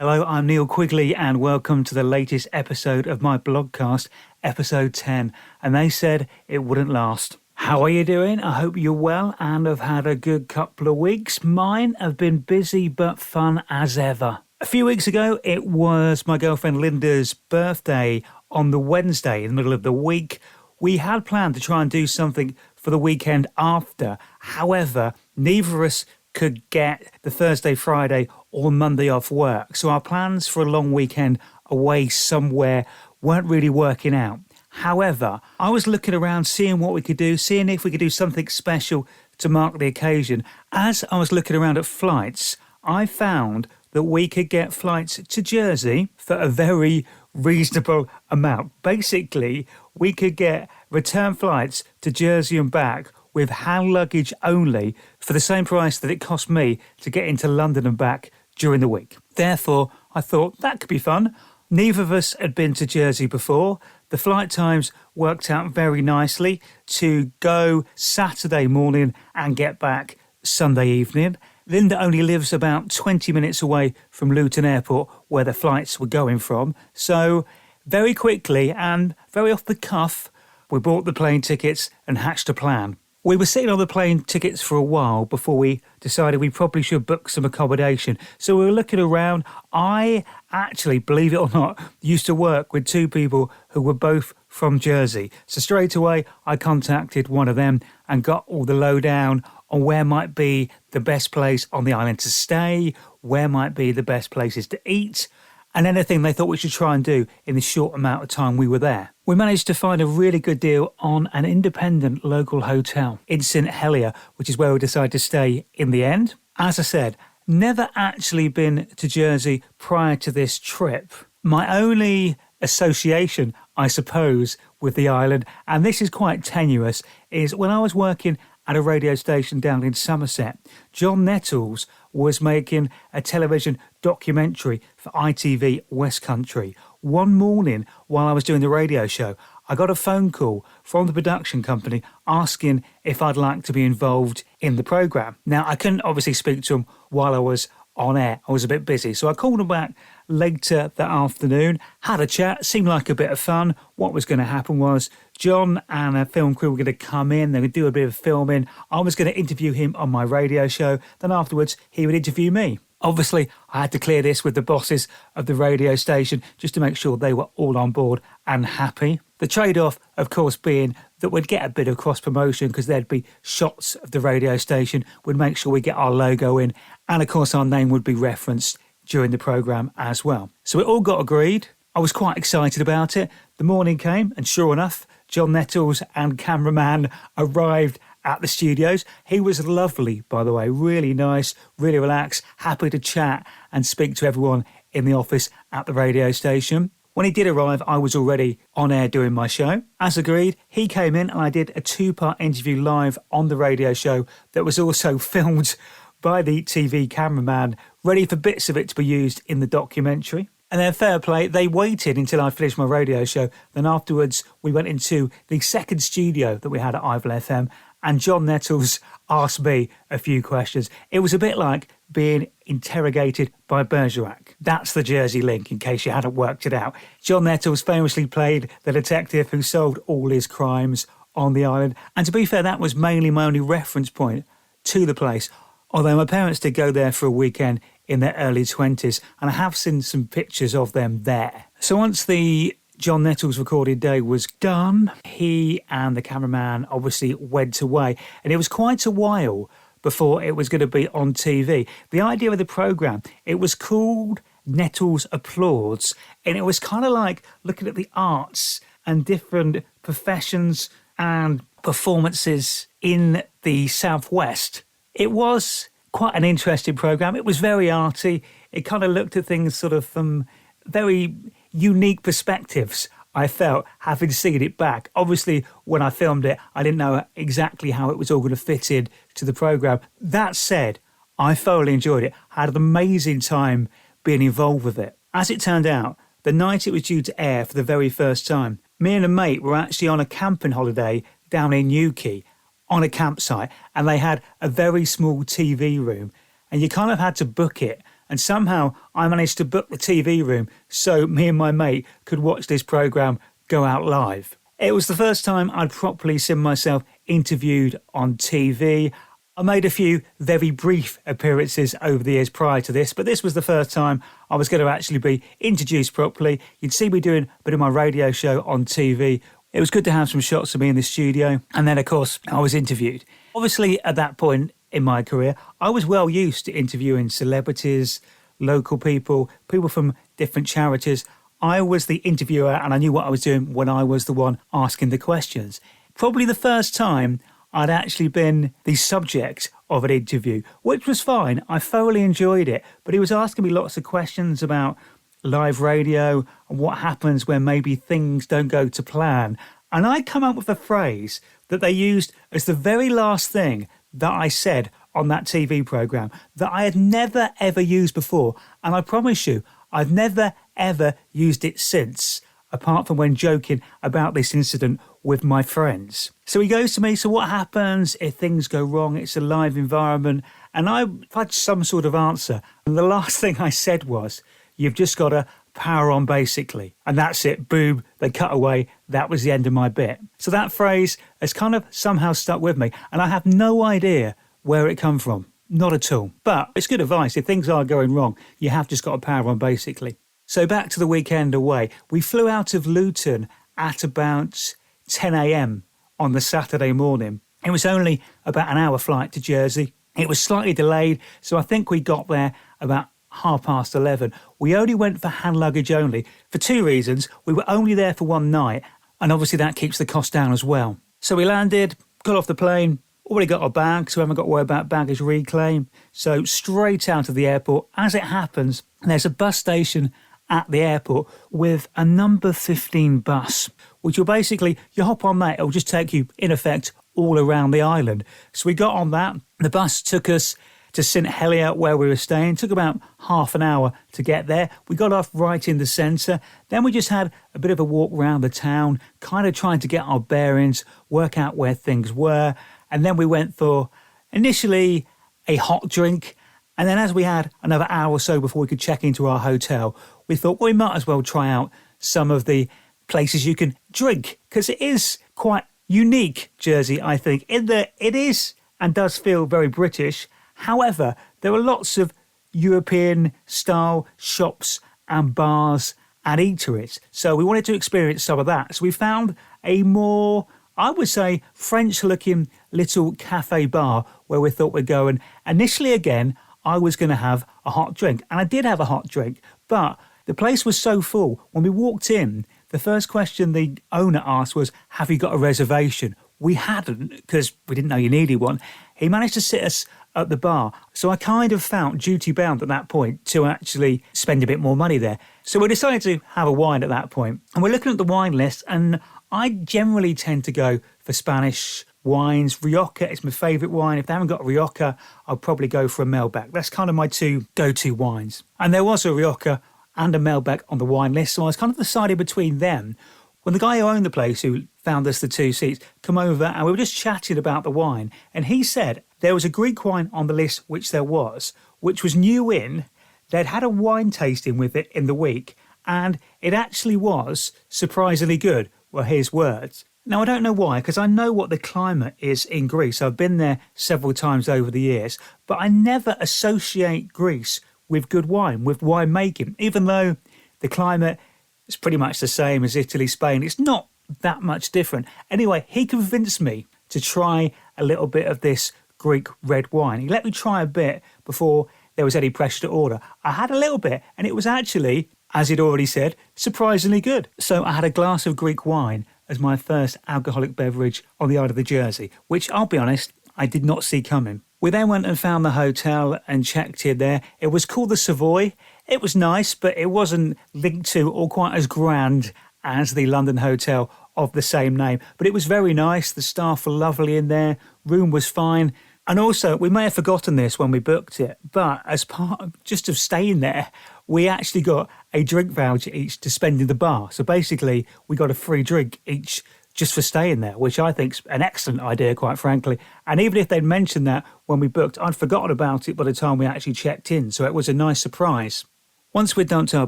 Hello, I'm Neil Quigley and welcome to the latest episode of my Blogcast, episode 10. And they said it wouldn't last. How are you doing? I hope you're well and have had a good couple of weeks. Mine have been busy but fun as ever. A few weeks ago, it was my girlfriend Linda's birthday on the Wednesday in the middle of the week. We had planned to try and do something for the weekend after. However, neither of us could get the Thursday, Friday or Monday off work. So our plans for a long weekend away somewhere weren't really working out. However, I was looking around, seeing what we could do, seeing if we could do something special to mark the occasion. As I was looking around at flights, I found that we could get flights to Jersey for a very reasonable amount. Basically, we could get return flights to Jersey and back with hand luggage only for the same price that it cost me to get into London and back during the week. Therefore, I thought that could be fun. Neither of us had been to Jersey before. The flight times worked out very nicely to go Saturday morning and get back Sunday evening. Linda only lives about 20 minutes away from Luton Airport, where the flights were going from. So very quickly and very off the cuff, we bought the plane tickets and hatched a plan. We were sitting on the plane tickets for a while before we decided we probably should book some accommodation. So we were looking around. I actually, believe it or not, used to work with two people who were both from Jersey. So straight away, I contacted one of them and got all the lowdown on where might be the best place on the island to stay, where might be the best places to eat, and anything they thought we should try and do in the short amount of time we were there. We managed to find a really good deal on an independent local hotel in St Helier, which is where we decided to stay in the end. As I said, never actually been to Jersey prior to this trip. My only association, I suppose, with the island, and this is quite tenuous, is when I was working at a radio station down in Somerset, John Nettles was making a television documentary for ITV West Country. One morning while I was doing the radio show, I got a phone call from the production company asking if I'd like to be involved in the programme. Now, I couldn't obviously speak to him while I was on air. I was a bit busy. So I called him back later that afternoon, had a chat, seemed like a bit of fun. What was going to happen was John and a film crew were going to come in, they would do a bit of filming. I was going to interview him on my radio show. Then afterwards, he would interview me. Obviously, I had to clear this with the bosses of the radio station just to make sure they were all on board and happy. The trade-off, of course, being that we'd get a bit of cross-promotion because there'd be shots of the radio station. We'd make sure we get our logo in. And, of course, our name would be referenced during the programme as well. So it all got agreed. I was quite excited about it. The morning came, and sure enough, John Nettles and cameraman arrived at the studios. He was lovely, by the way, really nice, really relaxed, happy to chat and speak to everyone in the office at the radio station. When he did arrive, I was already on air doing my show. As agreed, he came in and I did a 2-part interview live on the radio show that was also filmed by the TV cameraman, ready for bits of it to be used in the documentary. And then fair play, they waited until I finished my radio show. Then afterwards, we went into the second studio that we had at Ivell FM, and John Nettles asked me a few questions. It was a bit like being interrogated by Bergerac. That's the Jersey link, in case you hadn't worked it out. John Nettles famously played the detective who solved all his crimes on the island. And to be fair, that was mainly my only reference point to the place. Although my parents did go there for a weekend in their early 20s, and I have seen some pictures of them there. So once the John Nettles recorded day was done, he and the cameraman obviously went away, and it was quite a while before it was going to be on TV. The idea of the programme, it was called Nettles Applauds, and it was kind of like looking at the arts and different professions and performances in the Southwest. It was quite an interesting programme. It was very arty. It kind of looked at things sort of from very unique perspectives, I felt, having seen it back. Obviously, when I filmed it, I didn't know exactly how it was all going to fit in to the programme. That said, I thoroughly enjoyed it. I had an amazing time being involved with it. As it turned out, the night it was due to air for the very first time, me and a mate were actually on a camping holiday down in Newquay, on a campsite, and they had a very small TV room, and you kind of had to book it. And somehow I managed to book the TV room so me and my mate could watch this programme go out live. It was the first time I'd properly seen myself interviewed on TV. I made a few very brief appearances over the years prior to this, but this was the first time I was going to actually be introduced properly. You'd see me doing a bit of my radio show on TV. It was good to have some shots of me in the studio. And then, of course, I was interviewed. Obviously, at that point in my career, I was well used to interviewing celebrities, local people, people from different charities. I was the interviewer and I knew what I was doing when I was the one asking the questions. Probably the first time I'd actually been the subject of an interview, which was fine. I thoroughly enjoyed it, but he was asking me lots of questions about live radio and what happens when maybe things don't go to plan. And I come up with a phrase that they used as the very last thing that I said on that TV programme that I had never ever used before. And I promise you, I've never ever used it since, apart from when joking about this incident with my friends. So he goes to me, so what happens if things go wrong? It's a live environment. And I had some sort of answer. And the last thing I said was, you've just got to power on basically. And that's it, boom, they cut away. That was the end of my bit. So that phrase has kind of somehow stuck with me. And I have no idea where it come from. Not at all. But it's good advice. If things are going wrong, you have just got to power on basically. So back to the weekend away. We flew out of Luton at about 10 a.m. on the Saturday morning. It was only about an hour flight to Jersey. It was slightly delayed, so I think we got there about 11:30. We only went for hand luggage only for two reasons. We were only there for one night, and obviously that keeps the cost down as well. So we landed, got off the plane, already got our bags, so we haven't got to worry about baggage reclaim. So straight out of the airport, as it happens, there's a bus station at the airport with a number 15 bus, which will basically, you hop on that, it'll just take you, in effect, all around the island. So we got on that. The bus took us to St Helier, where we were staying. It took about half an hour to get there. We got off right in the centre. Then we just had a bit of a walk around the town, kind of trying to get our bearings, work out where things were. And then we went for, initially, a hot drink. And then as we had another hour or so before we could check into our hotel, we thought, well, we might as well try out some of the places you can drink, because it is quite unique, Jersey, I think, in that it is and does feel very British. However, there are lots of European-style shops and bars and eateries. So we wanted to experience some of that. So we found a more, I would say, French-looking little cafe bar where we thought we'd go. And initially, again, I was going to have a hot drink. And I did have a hot drink, but the place was so full. When we walked in, the first question the owner asked was, have you got a reservation? We hadn't, because we didn't know you needed one. He managed to sit us at the bar. So I kind of felt duty bound at that point to actually spend a bit more money there. So we decided to have a wine at that point. And we're looking at the wine list, and I generally tend to go for Spanish wines. Rioja is my favourite wine. If they haven't got Rioja, I'll probably go for a Malbec. That's kind of my two go-to wines. And there was a Rioja and a Malbec on the wine list, so I was kind of deciding between them. When the guy who owned the place, who found us the two seats, come over and we were just chatting about the wine, and he said there was a Greek wine on the list, which there was, which was new in. They'd had a wine tasting with it in the week, and it actually was surprisingly good, were his words. Now, I don't know why, because I know what the climate is in Greece. I've been there several times over the years, but I never associate Greece with good wine, with wine making, even though the climate is pretty much the same as Italy, Spain. It's not that much different. Anyway, he convinced me to try a little bit of this Greek red wine. He let me try a bit before there was any pressure to order. I had a little bit, and it was actually, as he'd already said, surprisingly good. So I had a glass of Greek wine as my first alcoholic beverage on the island of the Jersey, which, I'll be honest, I did not see coming. We then went and found the hotel and checked in there. It was called the Savoy. It was nice, but it wasn't linked to or quite as grand as the London hotel of the same name. But it was very nice. The staff were lovely in there. Room was fine. And also, we may have forgotten this when we booked it, but as part of just of staying there, we actually got a drink voucher each to spend in the bar. So basically, we got a free drink each just for staying there, which I think's an excellent idea, quite frankly. And even if they'd mentioned that when we booked, I'd forgotten about it by the time we actually checked in, so it was a nice surprise. Once we'd dumped our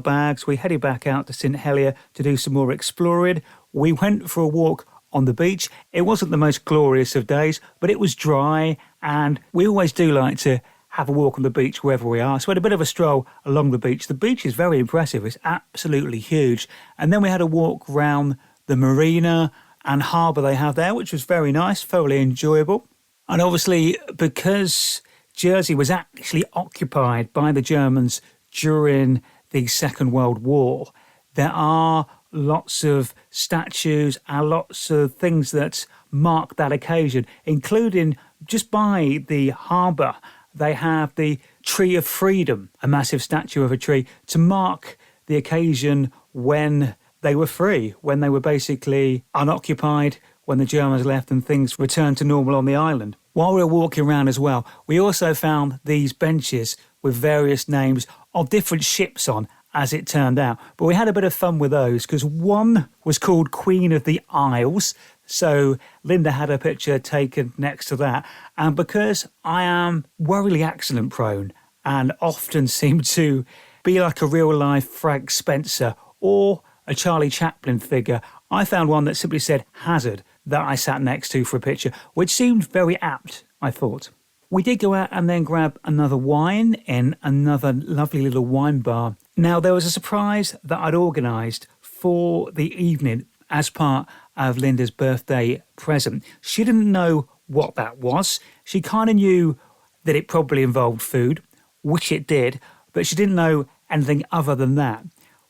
bags, we headed back out to St Helier to do some more exploring. We went for a walk on the beach. It wasn't the most glorious of days, but it was dry, and we always do like to have a walk on the beach wherever we are. So we had a bit of a stroll along the beach. The beach is very impressive. It's absolutely huge. And then we had a walk round the marina and harbour they have there, which was very nice, thoroughly enjoyable. And obviously, because Jersey was actually occupied by the Germans during the Second World War, there are lots of statues and lots of things that mark that occasion, including just by the harbour. They have the Tree of Freedom, a massive statue of a tree, to mark the occasion when they were free, when they were basically unoccupied, when the Germans left and things returned to normal on the island. While we were walking around as well, we also found these benches with various names of different ships on, as it turned out. But we had a bit of fun with those, because one was called Queen of the Isles, so Linda had a picture taken next to that. And because I am worryingly accident prone and often seem to be like a real life Frank Spencer or a Charlie Chaplin figure, I found one that simply said Hazard that I sat next to for a picture, which seemed very apt, I thought. We did go out and then grab another wine in another lovely little wine bar. Now, there was a surprise that I'd organised for the evening as part of Linda's birthday present. She didn't know what that was. She kind of knew that it probably involved food, which it did, but she didn't know anything other than that.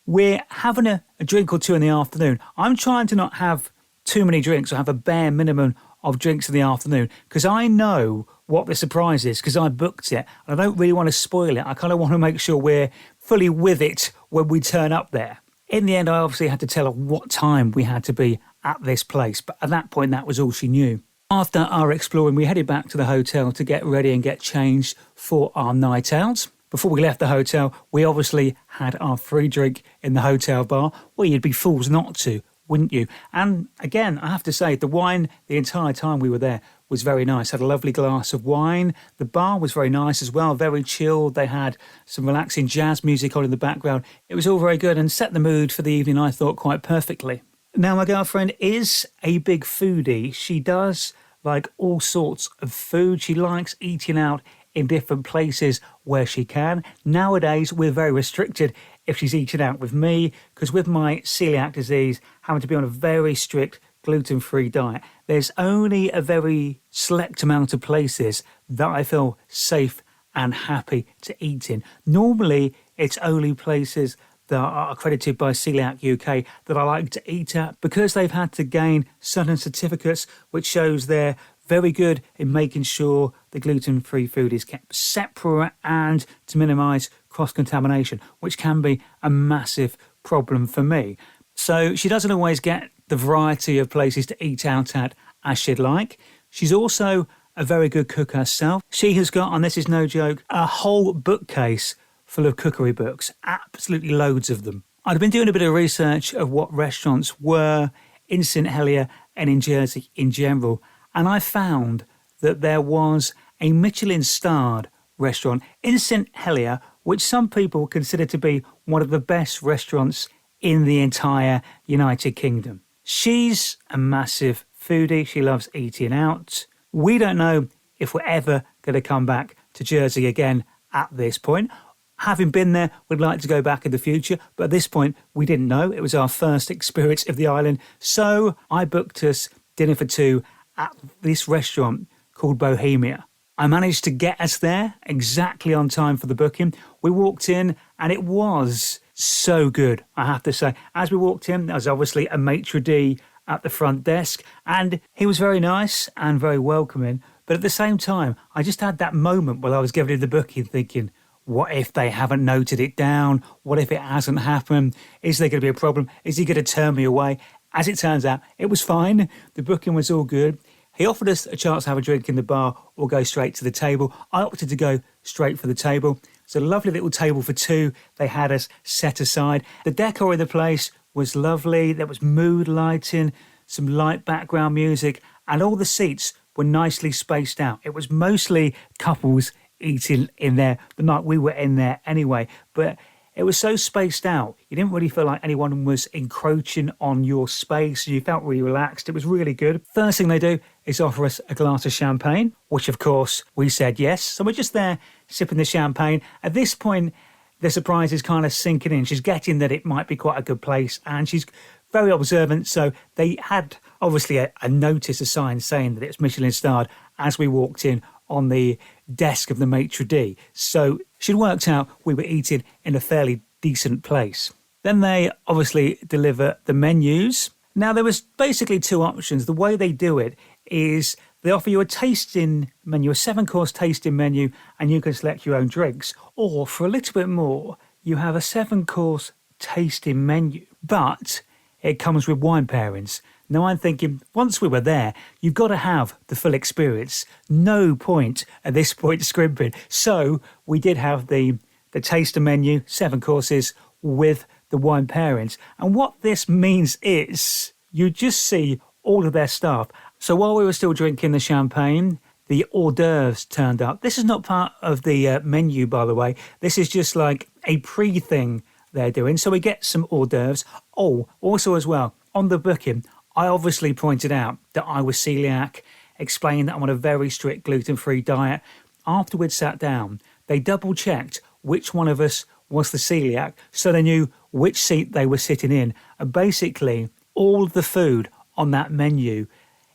We're having a drink or two in the afternoon. I'm trying to not have too many drinks or have a bare minimum of drinks in the afternoon, because I know what the surprise is, because I booked it and I don't really want to spoil it. I kind of want to make sure we're fully with it when we turn up there. In the end, I obviously had to tell her what time we had to be at this place, but at that point, that was all she knew. After our exploring, we headed back to the hotel to get ready and get changed for our night out. Before we left the hotel, we obviously had our free drink in the hotel bar. Well, you'd be fools not to, wouldn't you? And again, I have to say, the wine, the entire time we were there, was very nice. Had a lovely glass of wine. The bar was very nice as well, very chilled. They had some relaxing jazz music on in the background. It was all very good and set the mood for the evening, I thought, quite perfectly. Now, my girlfriend is a big foodie. She does like all sorts of food. She likes eating out in different places where she can. Nowadays, we're very restricted if she's eating out with me, because with my celiac disease, having to be on a very strict gluten-free diet, there's only a very select amount of places that I feel safe and happy to eat in. Normally, it's only places that are accredited by Celiac UK that I like to eat at, because they've had to gain certain certificates which shows they're very good in making sure the gluten-free food is kept separate and to minimise cross-contamination, which can be a massive problem for me. So she doesn't always get the variety of places to eat out at as she'd like. She's also a very good cook herself. She has got, and this is no joke, a whole bookcase full of cookery books, absolutely loads of them. I'd been doing a bit of research of what restaurants were in St Helier and in Jersey in general, and I found that there was a Michelin-starred restaurant in St Helier, which some people consider to be one of the best restaurants in the entire United Kingdom. She's a massive foodie. She loves eating out. We don't know if we're ever going to come back to Jersey again at this point. Having been there, we'd like to go back in the future, but at this point, we didn't know. It was our first experience of the island, so I booked us dinner for two at this restaurant called Bohemia. I managed to get us there exactly on time for the booking. We walked in and it was so good, I have to say. As we walked in, there was obviously a maitre d' at the front desk, and he was very nice and very welcoming. But at the same time, I just had that moment while I was giving him the booking thinking, what if they haven't noted it down? What if it hasn't happened? Is there going to be a problem? Is he going to turn me away? As it turns out, it was fine. The booking was all good. He offered us a chance to have a drink in the bar or go straight to the table. I opted to go straight for the table. It's a lovely little table for two. They had us set aside. The decor in the place was lovely. There was mood lighting, some light background music, and all the seats were nicely spaced out. It was mostly couples eating in there the night we were in there anyway, but it was so spaced out. You didn't really feel like anyone was encroaching on your space. You felt really relaxed. It was really good. First thing they do is offer us a glass of champagne, which of course we said yes. So we're just there sipping the champagne. At this point, the surprise is kind of sinking in. She's getting that it might be quite a good place, and she's very observant. So they had obviously a notice, a sign saying that it's Michelin starred as we walked in on the desk of the maitre d'. So she'd worked out we were eating in a fairly decent place. Then they obviously deliver the menus. Now there was basically two options. The way they do it is they offer you a tasting menu, a 7-course tasting menu, and you can select your own drinks. Or for a little bit more, you have a 7-course tasting menu, but it comes with wine pairings. Now I'm thinking, once we were there, you've got to have the full experience. No point at this point scrimping. So we did have the taster menu, 7 courses with the wine pairings. And what this means is you just see all of their staff. So while we were still drinking the champagne, the hors d'oeuvres turned up. This is not part of the menu, by the way. This is just like a pre-thing they're doing. So we get some hors d'oeuvres. Oh, also as well, on the booking, I obviously pointed out that I was celiac, explained that I'm on a very strict gluten-free diet. After we'd sat down, they double-checked which one of us was the celiac, so they knew which seat they were sitting in. And basically, all the food on that menu,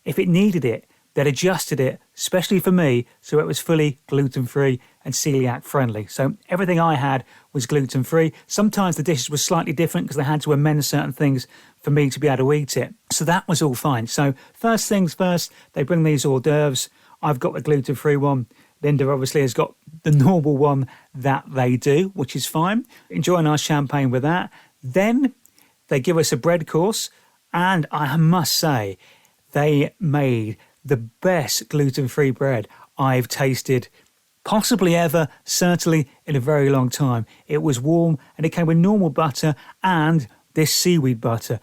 if it needed it, they'd adjusted it, especially for me, so it was fully gluten-free and celiac-friendly. So everything I had was gluten-free. Sometimes the dishes were slightly different because they had to amend certain things for me to be able to eat it. So that was all fine. So first things first, they bring these hors d'oeuvres. I've got the gluten-free one. Linda obviously has got the normal one that they do, which is fine. Enjoying our champagne with that. Then they give us a bread course, and I must say, they made the best gluten-free bread I've tasted possibly ever, certainly in a very long time. It was warm and it came with normal butter and this seaweed butter.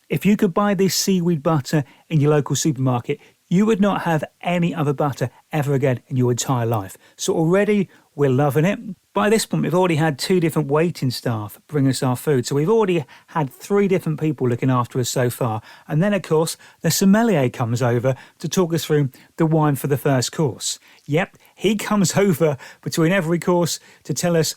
If you could buy this seaweed butter in your local supermarket, you would not have any other butter ever again in your entire life. So already we're loving it. By this point, we've already had 2 different waiting staff bring us our food. So we've already had 3 different people looking after us so far. And then, of course, the sommelier comes over to talk us through the wine for the first course. Yep, he comes over between every course to tell us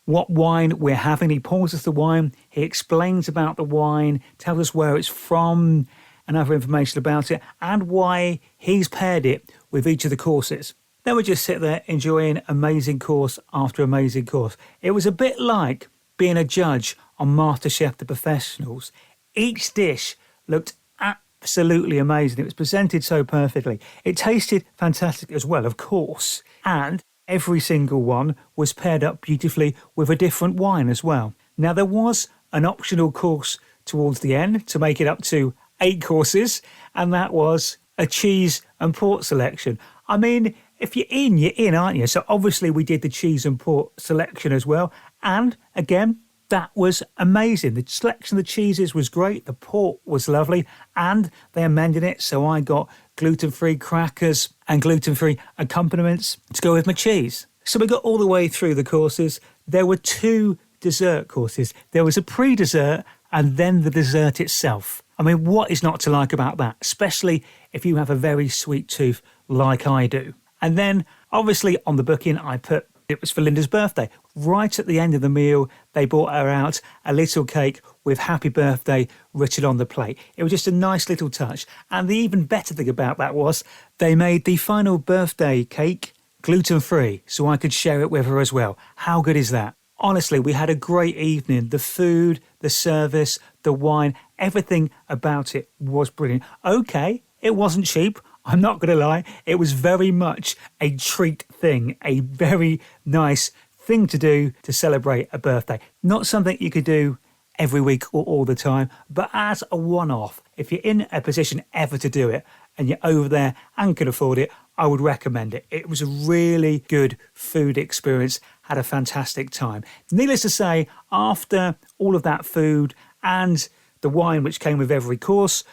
what wine we're having. He pours us the wine. He explains about the wine, tells us where it's from, and other information about it, and why he's paired it with each of the courses. Then we just sit there enjoying amazing course after amazing course. It was a bit like being a judge on MasterChef The Professionals. Each dish looked absolutely amazing. It was presented so perfectly. It tasted fantastic as well, of course. And every single one was paired up beautifully with a different wine as well. Now, there was an optional course towards the end to make it up to 8 courses, and that was a cheese and port selection. I mean, if you're in, aren't you? So obviously we did the cheese and port selection as well. And again, that was amazing. The selection of the cheeses was great. The port was lovely. And they amended it. So I got gluten-free crackers and gluten-free accompaniments to go with my cheese. So we got all the way through the courses. There were 2 dessert courses. There was a pre-dessert and then the dessert itself. I mean, what is not to like about that? Especially if you have a very sweet tooth like I do. And then, obviously, on the booking, I put it was for Linda's birthday. Right at the end of the meal, they brought her out a little cake with happy birthday written on the plate. It was just a nice little touch. And the even better thing about that was they made the final birthday cake gluten-free so I could share it with her as well. How good is that? Honestly, we had a great evening. The food, the service, the wine, everything about it was brilliant. Okay, it wasn't cheap. I'm not going to lie. It was very much a treat thing, a very nice thing to do to celebrate a birthday. Not something you could do every week or all the time, but as a one-off, if you're in a position ever to do it and you're over there and can afford it, I would recommend it. It was a really good food experience, had a fantastic time. Needless to say, after all of that food and the wine which came with every course,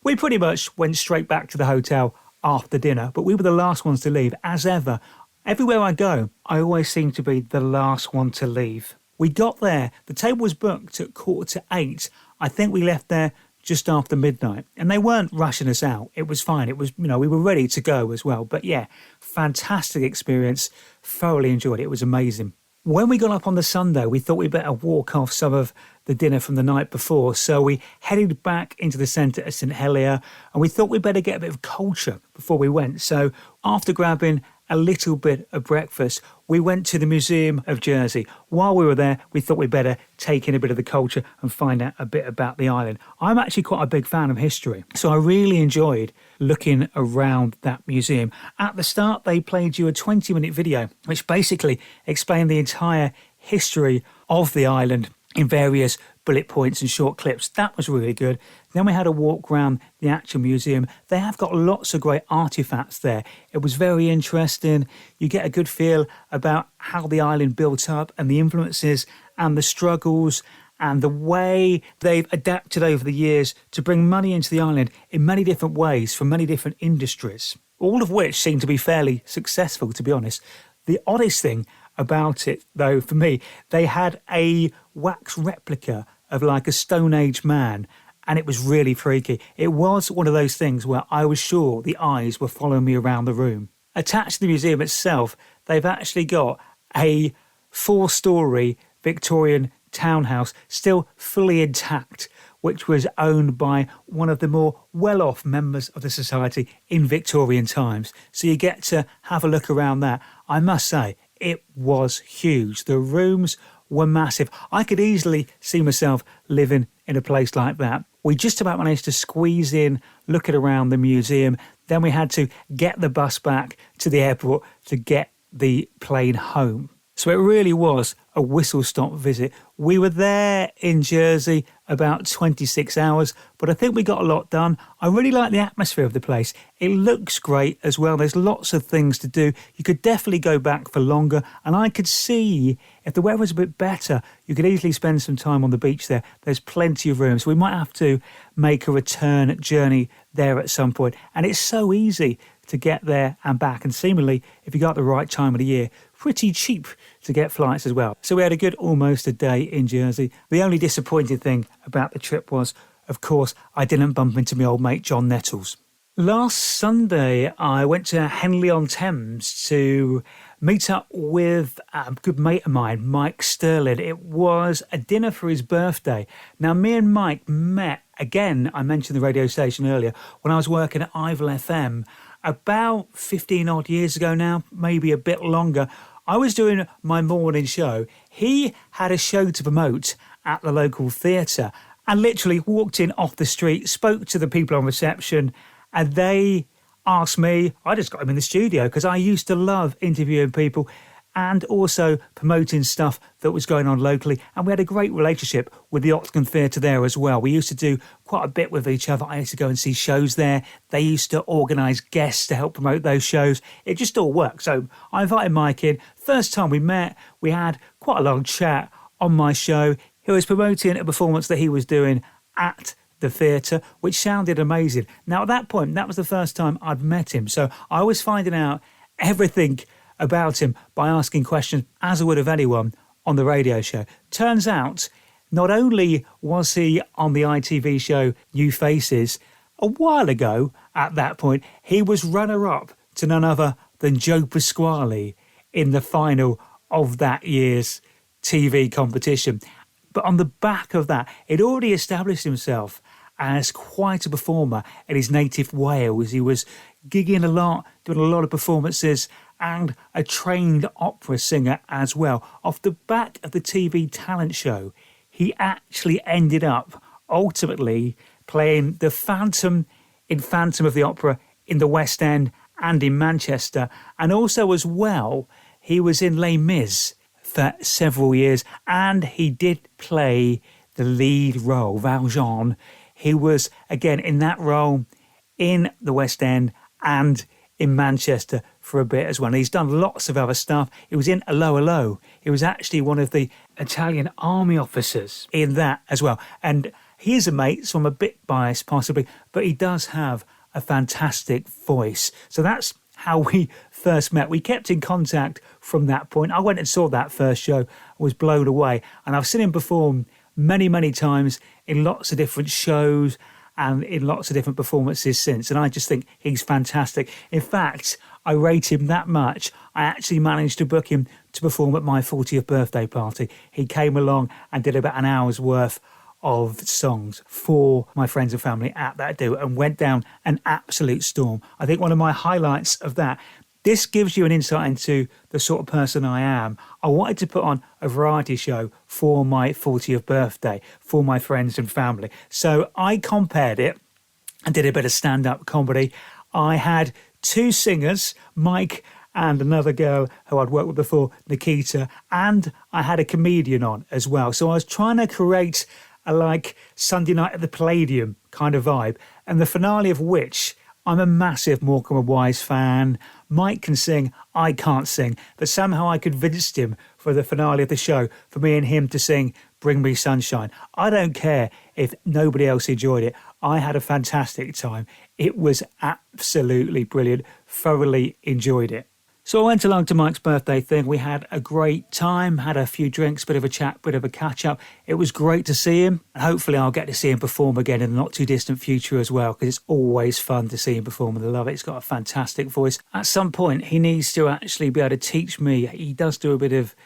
We pretty much went straight back to the hotel after dinner, but we were the last ones to leave, as ever. Everywhere I go, I always seem to be the last one to leave. We got there, the table was booked at 7:45. I think we left there just after midnight, and they weren't rushing us out. It was fine. It was, we were ready to go as well. But yeah, fantastic experience. Thoroughly enjoyed it. It was amazing. When we got up on the Sunday, we thought we'd better walk off some of the dinner from the night before. So we headed back into the centre of St Helier, and we thought we'd better get a bit of culture before we went. So after grabbing a little bit of breakfast, we went to the Museum of Jersey. While we were there, we thought we'd better take in a bit of the culture and find out a bit about the island. I'm actually quite a big fan of history, so I really enjoyed looking around that museum. At the start, they played you a 20-minute video, which basically explained the entire history of the island in various bullet points and short clips. That was really good. Then we had a walk around the actual museum. They have got lots of great artefacts there. It was very interesting. You get a good feel about how the island built up and the influences and the struggles and the way they've adapted over the years to bring money into the island in many different ways from many different industries, all of which seem to be fairly successful, to be honest. The oddest thing about it, though, for me, they had a wax replica of like a Stone Age man, and it was really freaky. It was one of those things where I was sure the eyes were following me around the room. Attached to the museum itself, they've actually got a 4-storey Victorian townhouse still fully intact, which was owned by one of the more well-off members of the society in Victorian times. So you get to have a look around that. I must say, it was huge. The rooms were massive. I could easily see myself living in a place like that. We just about managed to squeeze in, looking around the museum. Then we had to get the bus back to the airport to get the plane home. So it really was a whistle-stop visit. We were there in Jersey about 26 hours, but I think we got a lot done. I really like the atmosphere of the place. It looks great as well. There's lots of things to do. You could definitely go back for longer, and I could see if the weather was a bit better, you could easily spend some time on the beach there. There's plenty of room, so we might have to make a return journey there at some point. And it's so easy to get there and back, and seemingly, if you got the right time of the year, pretty cheap to get flights as well. So we had a good almost a day in Jersey. The only disappointing thing about the trip was, of course, I didn't bump into my old mate John Nettles. Last Sunday, I went to Henley-on-Thames to meet up with a good mate of mine, Mike Sterling. It was a dinner for his birthday. Now, me and Mike met, again, I mentioned the radio station earlier, when I was working at Ivor FM about 15 odd years ago now, maybe a bit longer. I was doing my morning show. He had a show to promote at the local theatre and literally walked in off the street, spoke to the people on reception, and they asked me, I just got him in the studio because I used to love interviewing people and also promoting stuff that was going on locally. And we had a great relationship with the Octagon Theatre there as well. We used to do quite a bit with each other. I used to go and see shows there. They used to organise guests to help promote those shows. It just all worked. So I invited Mike in. First time we met, we had quite a long chat on my show. He was promoting a performance that he was doing at the theatre, which sounded amazing. Now, at that point, that was the first time I'd met him. So I was finding out everything about him by asking questions, as I would of anyone on the radio show. Turns out, not only was he on the ITV show New Faces, a while ago at that point, he was runner-up to none other than Joe Pasquale in the final of that year's TV competition. But on the back of that, he'd already established himself as quite a performer in his native Wales. He was gigging a lot, doing a lot of performances, and a trained opera singer as well. Off the back of the TV talent show, he actually ended up ultimately playing the Phantom in Phantom of the Opera in the West End and in Manchester. And also as well, he was in Les Mis for several years, and he did play the lead role, Valjean. He was, again, in that role in the West End and in Manchester for a bit as well. And he's done lots of other stuff. He was in Allo Allo. He was actually one of the Italian army officers in that as well. And He is a mate, so I'm a bit biased possibly, but he does have a fantastic voice. So that's how we first met. We kept in contact from that point. I went and saw that first show, was blown away, and I've seen him perform many, many times in lots of different shows and in lots of different performances since. And I just think he's fantastic. In fact, I rate him that much, I actually managed to book him to perform at my 40th birthday party. He came along and did about an hour's worth of songs for my friends and family at that do and went down an absolute storm. I think one of my highlights of that, this gives you an insight into the sort of person I am. I wanted to put on a variety show for my 40th birthday for my friends and family. So I compared it and did a bit of stand-up comedy. I had two singers, Mike and another girl who I'd worked with before, Nikita, and I had a comedian on as well. So I was trying to create a like Sunday night at the Palladium kind of vibe, and the finale of which I'm a massive Morecambe and Wise fan. Mike can sing, I can't sing, but somehow I convinced him for the finale of the show for me and him to sing Bring Me Sunshine. I don't care if nobody else enjoyed it. I had a fantastic time. It was absolutely brilliant. Thoroughly enjoyed it. So I went along to Mike's birthday thing. We had a great time, had a few drinks, bit of a chat, bit of a catch up. It was great to see him. And hopefully I'll get to see him perform again in the not too distant future as well, because it's always fun to see him perform and I love it. He's got a fantastic voice. At some point, he needs to actually be able to teach me. He does do a bit of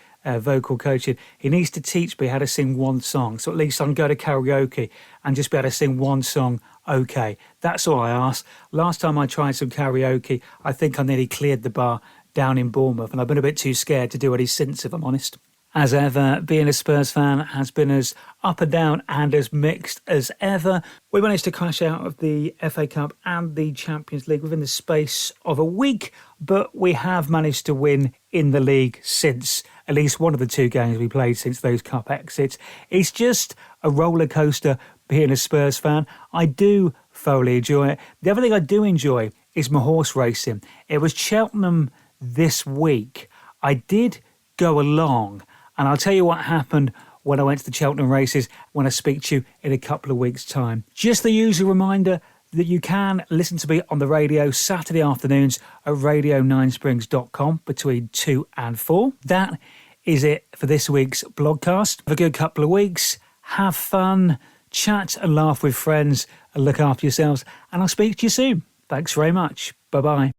vocal coaching. He needs to teach me how to sing one song. So at least I can go to karaoke and just be able to sing one song okay. That's all I ask. Last time I tried some karaoke, I think I nearly cleared the bar down in Bournemouth, and I've been a bit too scared to do any since, if I'm honest. As ever, being a Spurs fan has been as up and down and as mixed as ever. We managed to crash out of the FA Cup and the Champions League within the space of a week, but we have managed to win in the league since at least one of the two games we played since those cup exits. It's just a roller coaster being a Spurs fan. I do thoroughly enjoy it. The other thing I do enjoy is my horse racing. It was Cheltenham this week. I did go along, and I'll tell you what happened when I went to the Cheltenham races when I speak to you in a couple of weeks' time. Just the usual reminder that you can listen to me on the radio Saturday afternoons at radio9springs.com between 2 and 4. That is it for this week's Blogcast. Have a good couple of weeks, have fun, chat and laugh with friends, and look after yourselves, and I'll speak to you soon. Thanks very much. Bye-bye.